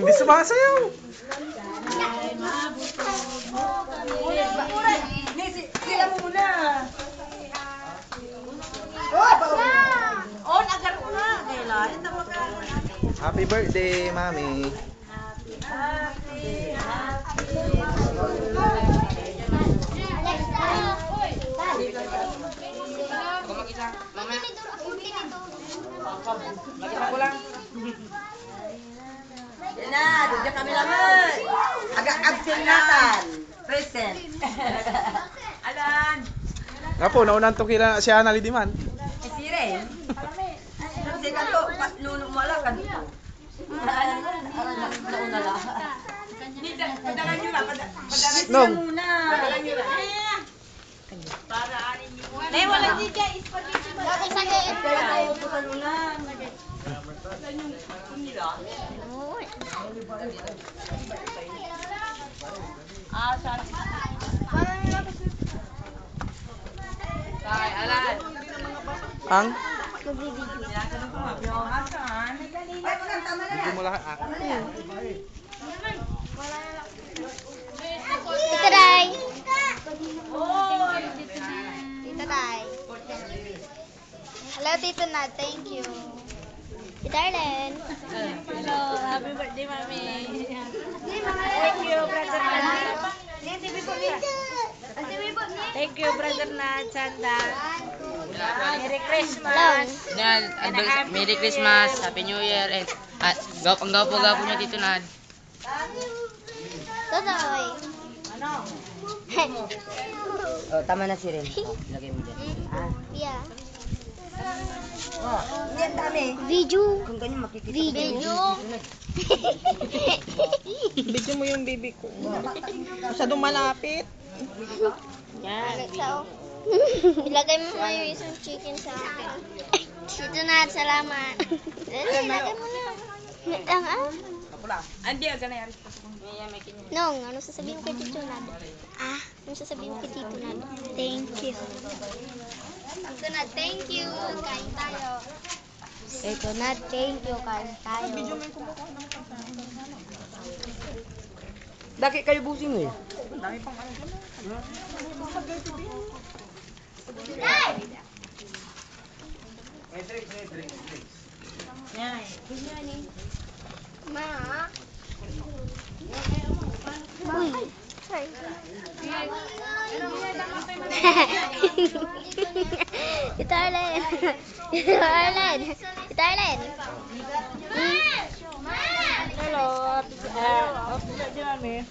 Hindi sumasayaw. Sila muna. Oh, nagar ko na. Happy birthday, Mami. Yan na, dudya kami naman. Agsil natin. Present. Alan. Nga po, naunang tukila si Ana Lidiman. Si Ren. Kasi kanto, nuno mo lang kanto. Nauna lang. Padalan nyo na, padalan nyo muna. Padalan nyo na. Para anin nyo. Nay, wala di dyan, spaghetti ba? Kaya ayaw po tanong lang. Saan yung nila? Ah, saan? Kay, Alan. Ang? Tinatanong ko nga, asan? Hindi mo lahat. Tita Day. Tita Day. Hello, Tito Nad. Thank you. Tita Arlen. Hello, happy birthday, Mami. Thank you, brother Nat. Thank you, brother Nat, Sanda. Merry Christmas. Merry Christmas, Happy New Year, and ang gapo-gapo niya dito na. Totoy. Oh, tama na si Ren. Lagay mo dyan. Yeah. Oh, yan dami. Video. Kung ganyan makikita Video. Video mo yung baby ko. Masyadong malapit. So, ilagay mo nga yung isang chicken sa akin. Tito Nad, salamat. Ilagay mo na. Wait lang Andi, aga na yari. Nong, ano sasabihin mo kay Tito Nad? Ano sasabihin mo kay Tito Nad? Thank you. Tito Nad, thank you. Kain tayo. Tito Nad, thank you. Kain tayo. Daki kayo busing eh. Ma. Uy. Sorry. Tita Arlen. Tita Arlen. Tita Arlen. Hello, happy birthday, Mami.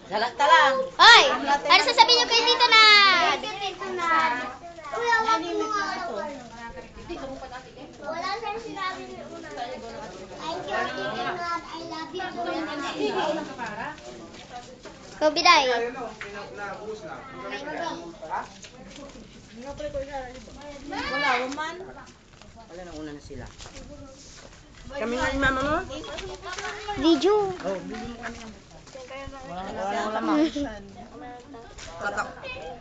Galakta lang. Hoy! Ano sasabihin niyo kay Tito Nad? Wala siyang sinabi ni Una. Thank you, Tito Nad. I love you. Kobiday. Wala, man. Wala na una na sila. Kami nga ni mama mo? Video. Oh, bili mo kami. Wala lamang.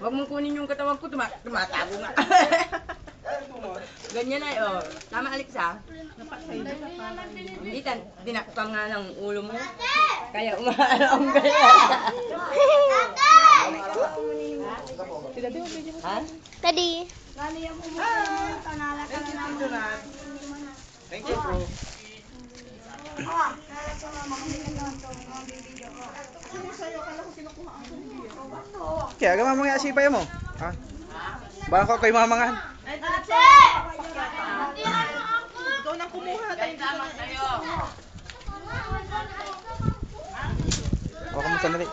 Huwag mong kunin yung katawan ko, tumatago nga. Ganyan na, oh. Tama, Alexa. Hindi, dinakpang nga ng ulo mo. Kaya umaalaong gaya. Ha? Tadi. Thank you, bro. Kaya agama mga asipay mo. Ha? Baka ko kay mamangan. Ikaw nang kumuha. Baka mo sandali.